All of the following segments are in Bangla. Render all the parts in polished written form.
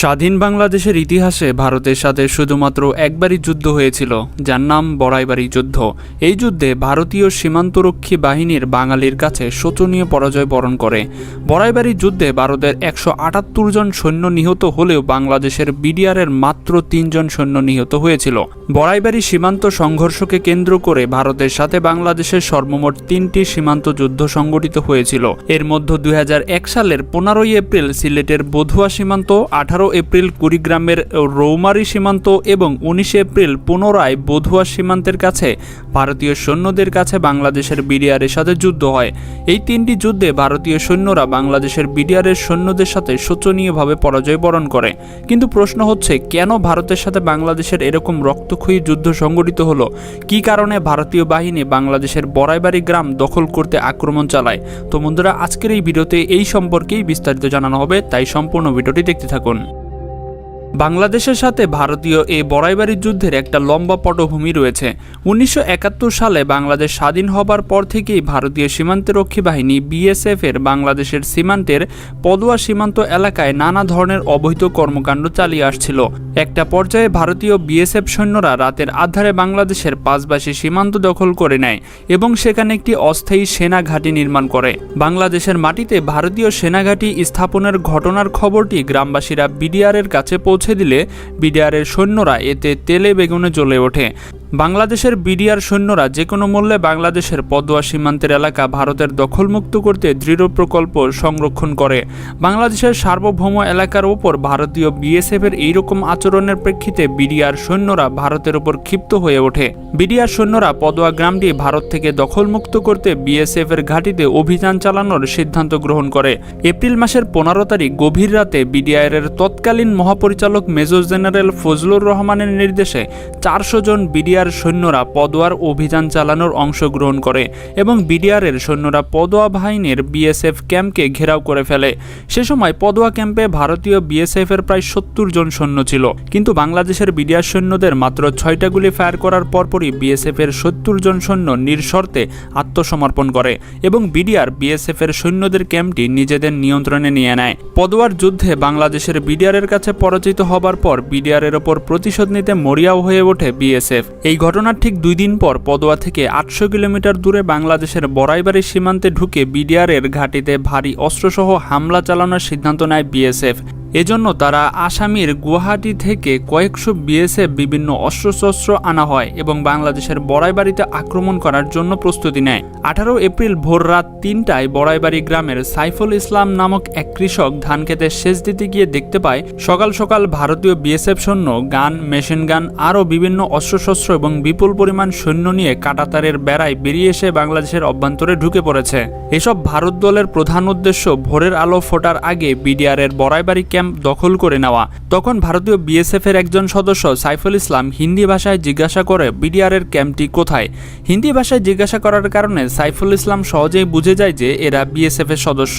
স্বাধীন বাংলাদেশের ইতিহাসে ভারতের সাথে শুধুমাত্র একবারই যুদ্ধ হয়েছিল, যার নাম বড়াইবাড়ি যুদ্ধ। এই যুদ্ধে ভারতীয় সীমান্তরক্ষী বাহিনীর বাঙালির কাছে শোচনীয় পরাজয় বরণ করে। বড়াইবাড়ি যুদ্ধে ভারতের 178 জন সৈন্য নিহত হলেও বাংলাদেশের বিডিআরের মাত্র 3 জন সৈন্য নিহত হয়েছিল। বড়াইবাড়ি সীমান্ত সংঘর্ষকে কেন্দ্র করে ভারতের সাথে বাংলাদেশের সর্বমোট 3টি সীমান্ত যুদ্ধ সংঘটিত হয়েছিল। এর মধ্যে 2001 সালের 15 এপ্রিল সিলেটের বধুয়া সীমান্ত, 18 এপ্রিল কুড়িগ্রামের রৌমারী সীমান্ত এবং 19 এপ্রিল পুনরায় বধুয়া সীমান্তের কাছে ভারতীয় সৈন্যদের কাছে বাংলাদেশের বিডিআরের সাথে যুদ্ধ হয়। এই 3টি যুদ্ধে ভারতীয় সৈন্যরা বাংলাদেশের বিডিআরের সৈন্যদের সাথে শোচনীয়ভাবে পরাজয় বরণ করে। কিন্তু প্রশ্ন হচ্ছে, কেন ভারতের সাথে বাংলাদেশের এরকম রক্তক্ষয়ী যুদ্ধ সংঘটিত হলো? কী কারণে ভারতীয় বাহিনী বাংলাদেশের বড়াইবাড়ি গ্রাম দখল করতে আক্রমণ চালায়? তো বন্ধুরা, আজকের এই ভিডিওতে এই সম্পর্কেই বিস্তারিত জানানো হবে, তাই সম্পূর্ণ ভিডিওটি দেখতে থাকুন। বাংলাদেশের সাথে ভারতীয় এই বড়াইবাড়ি যুদ্ধের একটা লম্বা পটভূমি রয়েছে। 1971 সালে বাংলাদেশ স্বাধীন হবার পর থেকেই ভারতীয় সীমান্তরক্ষী বাহিনী বিএসএফ এর বাংলাদেশের সীমান্তের পদুয়া সীমান্ত এলাকায় নানা ধরনের অবৈধ কর্মকাণ্ড চালিয়ে আসছিল। একটা পর্যায়ে ভারতীয় বিএসএফ সৈন্যরা রাতের আধারে বাংলাদেশের পাঁচবাসী সীমান্ত দখল করে নেয় এবং সেখানে একটি অস্থায়ী সেনা ঘাঁটি নির্মাণ করে। বাংলাদেশের মাটিতে ভারতীয় সেনাঘাঁটি স্থাপনের ঘটনার খবরটি গ্রামবাসীরা বিডিআরের কাছে পৌঁছে দিলে বিডিআরের সৈন্যরা এতে তেলে বেগুনে জ্বলে ওঠে। বাংলাদেশের বিডিআর সৈন্যরা যে কোনো মূল্যে বাংলাদেশের পদুয়া সীমান্তের এলাকা ভারতের দখলমুক্ত করতে দৃঢ় প্রকল্প সংরক্ষণ করে। বাংলাদেশের সার্বভৌম এলাকার ওপর ভারতীয় বিএসএফ এর এইরকম আচরণের প্রেক্ষিতে বিডিআর সৈন্যরা ভারতের ওপর ক্ষিপ্ত হয়ে ওঠে। বিডিআর সৈন্যরা পদুয়া গ্রামটি ভারত থেকে দখলমুক্ত করতে বিএসএফ এর ঘাঁটিতে অভিযান চালানোর সিদ্ধান্ত গ্রহণ করে। এপ্রিল মাসের 15 তারিখ গভীর রাতে বিডিআর এর তৎকালীন মহাপরিচালক মেজর জেনারেল ফজলুর রহমানের নির্দেশে 400 জন বিডিআর সৈন্যরা পদুয়ার অভিযান চালানোর অংশগ্রহণ করে এবং বিডিআরের সৈন্যরা পদুয়া বাহিনীর বিএসএফ ক্যাম্পকে ঘেরাও করে ফেলে। সে সময় পদুয়া ক্যাম্পে ভারতীয় বিএসএফ এর প্রায় 70 জন সৈন্য ছিল, কিন্তু বাংলাদেশের বিডিআর সৈন্যদের মাত্র 6টা গুলি ফায়ার করার পরপরই বিএসএফ এর 70 জন সৈন্য নির্শর্তে আত্মসমর্পণ করে এবং বিএসএফ এর সৈন্যদের ক্যাম্পটি নিজেদের নিয়ন্ত্রণে নিয়ে নেয়। পদুয়ার যুদ্ধে বাংলাদেশের বিডিআরের কাছে পরাজিত হবার পর বিডিআরের ওপর প্রতিশোধ নিতে মরিয়াও হয়ে ওঠে বিএসএফ। এই ঘটনার ঠিক 2 দিন পর পদুয়া থেকে 800 কিলোমিটার দূরে বাংলাদেশের বড়াইবাড়ি সীমান্তে ঢুকে বিডিআরের ঘাঁটিতে ভারী অস্ত্রসহ হামলা চালানোর সিদ্ধান্ত নেয় বিএসএফ। এজন্য তারা আসামের গুয়াহাটি থেকে কয়েকশো বিএসএফ বিভিন্ন অস্ত্রশস্ত্র আনা হয় এবং বাংলাদেশের বড়াইবাড়িতে আক্রমণ করার জন্য প্রস্তুতি নেয়। 18 এপ্রিল ভোর রাত 3টায় বড়াইবাড়ি গ্রামের সাইফুল ইসলাম নামক এক কৃষক ধান খেতে সেচ দিতে গিয়ে দেখতে পায় সকাল সকাল ভারতীয় বিএসএফ সৈন্য গান, মেশিন গান আরও বিভিন্ন অস্ত্রশস্ত্র এবং বিপুল পরিমাণ সৈন্য নিয়ে কাঁটাতারের বেড়ায় বেরিয়ে এসে বাংলাদেশের অভ্যন্তরে ঢুকে পড়েছে। এসব ভারত দলের প্রধান উদ্দেশ্য ভোরের আলো ফোটার আগে বিডিআরের বড়াইবাড়ি ক্যাম্প দখল করে নেওয়া। তখন ভারতীয় বিএসএফ এর একজন সদস্য সাইফুল ইসলাম হিন্দি ভাষায় জিজ্ঞাসা করে বিডিআরের ক্যাম্পটি কোথায়। হিন্দি ভাষায় জিজ্ঞাসা করার কারণে সাইফুল ইসলাম সহজেই বুঝে যায় যে এরা বিএসএফ এর সদস্য।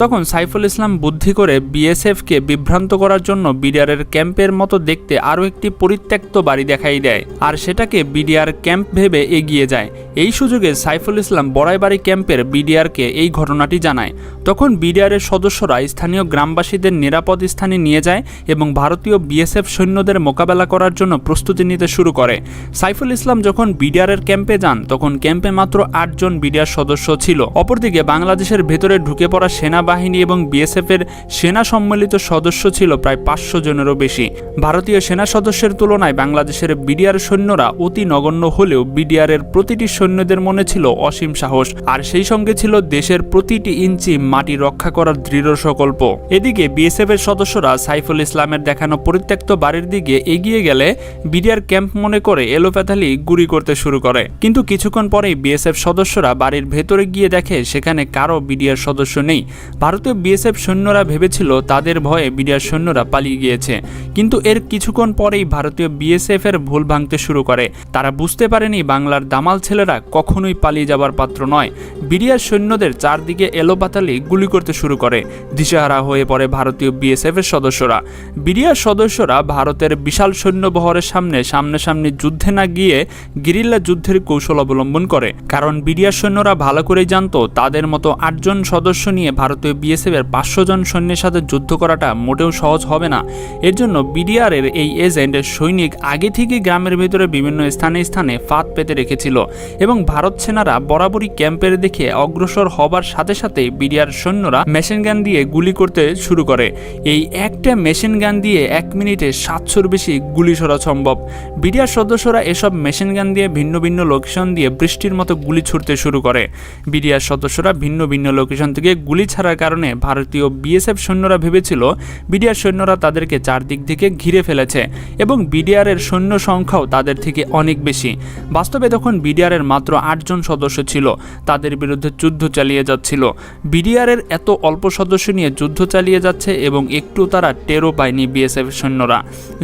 তখন সাইফুল ইসলাম বুদ্ধি করে বিএসএফ কে বিভ্রান্ত করার জন্য বিডিআরের ক্যাম্পের মতো দেখতে আরও একটি পরিত্যক্ত বাড়ি দেখাই দেয় আর সেটাকে বিডিআর ক্যাম্প ভেবে এগিয়ে যায়। এই সুযোগে সাইফুল ইসলাম বড়াইবাড়ি ক্যাম্পের বিডিআরকে এই ঘটনাটি জানায়। তখন বিডিআরের সদস্যরা স্থানীয় গ্রামবাসীদের নিরাপদ স্থানে নিয়ে যায় এবং ভারতীয় বিএসএফ সৈন্যদের মোকাবেলা করার জন্য প্রস্তুতি নিতে শুরু করে। সাইফুল ইসলাম যখন বিডিআরের ক্যাম্পে যান তখন ক্যাম্পে মাত্র 8 জন বিডিআর সদস্য ছিল। অপরদিকে বাংলাদেশের ভেতরে ঢুকে পড়া সেনাবাহিনী এবং বিএসএফ এর সেনা সম্মিলিত সদস্য ছিল প্রায় 500 জনেরও বেশি। ভারতীয় সেনা সদস্যের তুলনায় বাংলাদেশের বিডিআর সৈন্যরা অতি নগণ্য হলেও বিডিআরের প্রতিটি সৈন্যদের মনে ছিল অসীম সাহস, আর সেই সঙ্গে ছিল দেশের প্রতিটি ইঞ্চি মাটি রক্ষা করার দৃঢ় সংকল্প। এদিকে বিএসএফ এর সদস্যরা সাইফুল ইসলামের দেখানো পরিত্যক্ত বাড়ির দিকে এগিয়ে গেলে বিডিআর ক্যাম্প মনে করে এলোপাথালি গুলি করতে শুরু করে। কিন্তু কিছুক্ষণ পরেই বিএসএফ সদস্যরা বাড়ির ভেতরে গিয়ে দেখে সেখানে কারো বিডিআর সদস্য নেই। ভারতীয় বিএসএফ সৈন্যরা ভেবেছিল তাদের ভয়ে বিডিআর সৈন্যরা পালিয়ে গিয়েছে, কিন্তু এর কিছুক্ষণ পরেই ভারতীয় বিএসএফ এর ভুল ভাঙতে শুরু করে। তারা বুঝতে পারেনি বাংলার দামাল ছেলেরা কখনোই পালিয়ে যাবার পাত্র নয়। বিডিআর সৈন্যদের চারদিকে এলোপাতালি গুলি করতে শুরু করে। দিশেহারা হয়ে পড়ে ভারতীয় বিএসএফ বিএসএফ এর সদস্যরা। বিডিআর সদস্যরা ভারতের বিশাল সৈন্যবহরের সামনাসামনি যুদ্ধে না গিয়ে গেরিল্লা যুদ্ধের কৌশল অবলম্বন করে, কারণ বিডিআর সৈন্যরা ভালো করেই জানতো তাদের মতো 8 জন সদস্য নিয়ে ভারতীয় বিএসএফ এর 500 জন সৈন্যের সাথে যুদ্ধ করাটা মোটেও সহজ হবে না। এর জন্য বিডিআর এর এই এজেন্ট সৈনিক আগে থেকে গ্রামের ভেতরে বিভিন্ন স্থানে স্থানে ফাঁদ পেতে রেখেছিল এবং ভারত সেনারা বরাবরই ক্যাম্পের দিকে অগ্রসর হবার সাথে সাথে বিডিআর সৈন্যরা মেশিন গান দিয়ে গুলি করতে শুরু করে। এই একটা মেশিন গান দিয়ে 1 মিনিটে 700-র বেশি গুলি ছোড়া সম্ভব। বিডিআর সদস্যরা এসব মেশিন গান দিয়ে ভিন্ন ভিন্ন লোকেশন দিয়ে বৃষ্টির মতো গুলি ছুড়তে শুরু করে। বিডিআর সদস্যরা ভিন্ন ভিন্ন লোকেশন থেকে গুলি ছাড়ার কারণে ভারতীয় বিএসএফ সৈন্যরা ভেবেছিল বিডিআর সৈন্যরা তাদেরকে চারদিক থেকে ঘিরে ফেলেছে এবং বিডিআর এর সৈন্য সংখ্যাও তাদের থেকে অনেক বেশি। বাস্তবে তখন বিডিআর এর মাত্র 8 জন সদস্য ছিল, তাদের বিরুদ্ধে যুদ্ধ চালিয়ে যাচ্ছিল। বিডিআর এর এত অল্প সদস্য নিয়ে যুদ্ধ চালিয়ে যাচ্ছে এবং একটু তারা টেরও পায়নি বিএসএফ সৈন্যরা।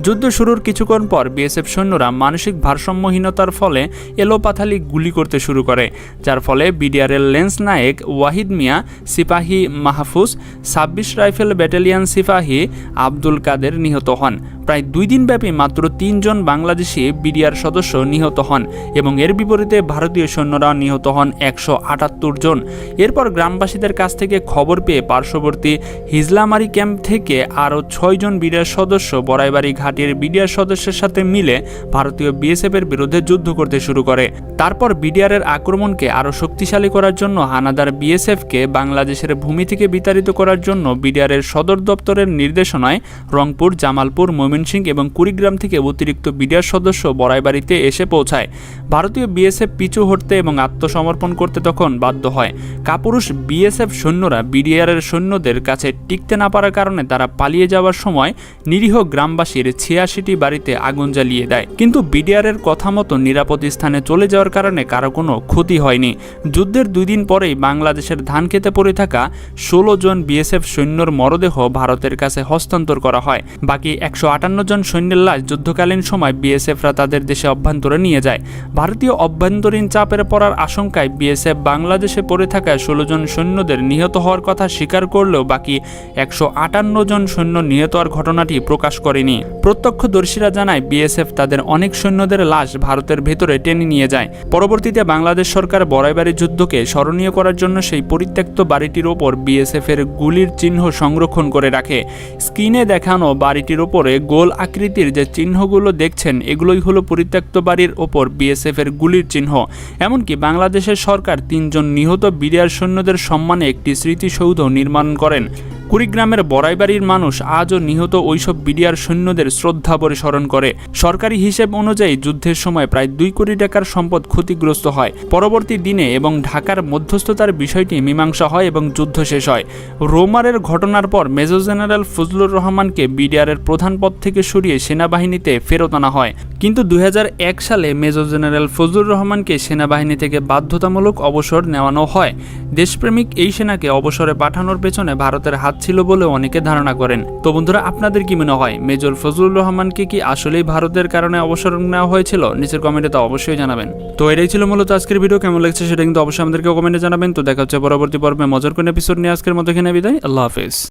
যুদ্ধ শুরুর কিছুক্ষণ পর বিএসএফ সৈন্যরা মানসিক ভারসাম্যহীনতার ফলে এলোপাথালি গুলি করতে শুরু করে, যার ফলে বিডিআর এর লেন্স নায়েক ওয়াহিদ মিয়া, সিপাহী মাহফুজ, 26 রাইফেল ব্যাটালিয়ন সিপাহী আব্দুল কাদের নিহত হন। প্রায় 2 দিন ব্যাপী মাত্র 3 জন বাংলাদেশি বিডিআর সদস্য নিহত হন এবং এর বিপরীতে ভারতীয় সৈন্যরা নিহত হন 178 জন। এরপর গ্রামবাসীদের কাছ থেকে খবর পেয়ে পার্শ্ববর্তী হিজলামারি ক্যাম্প থেকে আরও 6 জন বিডিআর সদস্য বড়াইবাড়ি ঘাটির বিডিআর সদস্যের সাথে মিলে ভারতীয় বিএসএফ এর বিরুদ্ধে যুদ্ধ করতে শুরু করে। তারপর বিডিআর এর আক্রমণকে আরও শক্তিশালী করার জন্য হানাদার বিএসএফকে বাংলাদেশের ভূমি থেকে বিতাড়িত করার জন্য বিডিআর এর সদর দপ্তরের নির্দেশনায় রংপুর, জামালপুর, ময়মনসিংহ এবং কুড়িগ্রাম থেকে অতিরিক্ত বিডিআর সদস্য বড়াইবাড়িতে এসে পৌঁছায়। ভারতীয় বিএসএফ পিছু হটতে এবং আত্মসমর্পণ করতে তখন বাধ্য হয়। কাপুরুষ বিএসএফ সৈন্যরা বিডিআর এর সৈন্যদের কাছে টিকতে না পারার কারণে তারা পালিয়ে যাওয়ার সময় নিরীহ গ্রামবাসীর 86টি বাড়িতে আগুন জ্বালিয়ে দেয়, কিন্তু বিডিআর এর কথা মতো নিরাপদ স্থানে চলে যাওয়ার কারণে কারো কোনো ক্ষতি হয়নি। যুদ্ধের 2 দিন পরেই বাংলাদেশের ধান খেতে পড়ে থাকা 16 জন বিএসএফ সৈন্যর মরদেহ ভারতের কাছে হস্তান্তর করা হয়। বাকি 158 জন সৈন্যের লাশ যুদ্ধকালীন সময় বিএসএফরা তাদের দেশে অভ্যন্তরে নিয়ে যায়। ভারতীয় অভ্যন্তরীণ চাপের পড়ার আশঙ্কায় বিএসএফ বাংলাদেশে পড়ে থাকা 16 জন সৈন্যদের নিহত হওয়ার কথা স্বীকার করলেও বাকি 158 জন সৈন্য নিহত হওয়ার ঘটনাটি প্রকাশ করেনি। প্রত্যক্ষদর্শীরা জানায় বিএসএফ তাদের অনেক সৈন্যদের লাশ ভারতের ভেতরে টেনে নিয়ে যায়। পরবর্তীতে বাংলাদেশ সরকার বড়াইবাড়ি যুদ্ধকে স্মরণীয় করার জন্য সেই পরিত্যক্ত বাড়িটির ওপর বিএসএফ এর গুলির চিহ্ন সংরক্ষণ করে রাখে। স্ক্রিনে দেখানো বাড়িটির ওপরে গোল আকৃতির যে চিহ্নগুলো দেখছেন এগুলোই হলো পরিত্যক্ত বাড়ির ওপর বিএসএফ এর গুলির চিহ্ন। এমনকি বাংলাদেশের সরকার 3 জন নিহত বিডিআর সৈন্যদের সম্মানে একটি স্মৃতিসৌধ নির্মাণ করেন। কুড়িগ্রামের বড়াইবাড়ির মানুষ আজও নিহত ওইসব বিডিআর সৈন্যদের শ্রদ্ধা ভরে স্মরণ করে। সরকারি হিসেব অনুযায়ী যুদ্ধের সময় প্রায় 2 কোটি টাকার সম্পদ ক্ষতিগ্রস্ত হয়। পরবর্তী দিনে এবং ঢাকার মধ্যস্থতার বিষয়টি মীমাংসা হয় এবং যুদ্ধ শেষ হয়। রোমারের ঘটনার পর মেজর জেনারেল ফজলুর রহমানকে বিডিআর এর প্রধান পদ থেকে সরিয়ে সেনাবাহিনীতে ফেরত আনা হয়, কিন্তু 2001 সালে মেজর জেনারেল ফজলুর রহমানকে সেনাবাহিনী থেকে বাধ্যতামূলক অবসর নেওয়ানো হয়। দেশপ্রেমিক এই সেনাকে অবসরে পাঠানোর পেছনে ভারতের হাত ছিল বলে অনেকে ধারণা করেন। তো বন্ধুরা, আপনাদের কি মনে হয় মেজর ফজলুর রহমানকে কি আসলেই ভারতের কারণে অবসর নেওয়া হয়েছিল? নিচের কমেন্টে তা অবশ্যই জানাবেন। তো এটাই ছিল মূলত আজকের ভিডিও। কেমন লাগছে সেটা কিন্তু অবশ্যই আমাদেরকে কমেন্টে জানাবেন। তো দেখা হচ্ছে পরবর্তী পর্বে মজার কোন এপিসোড নিয়ে। আজকের মতো এখানে বিদায়। আল্লাহ হাফেজ।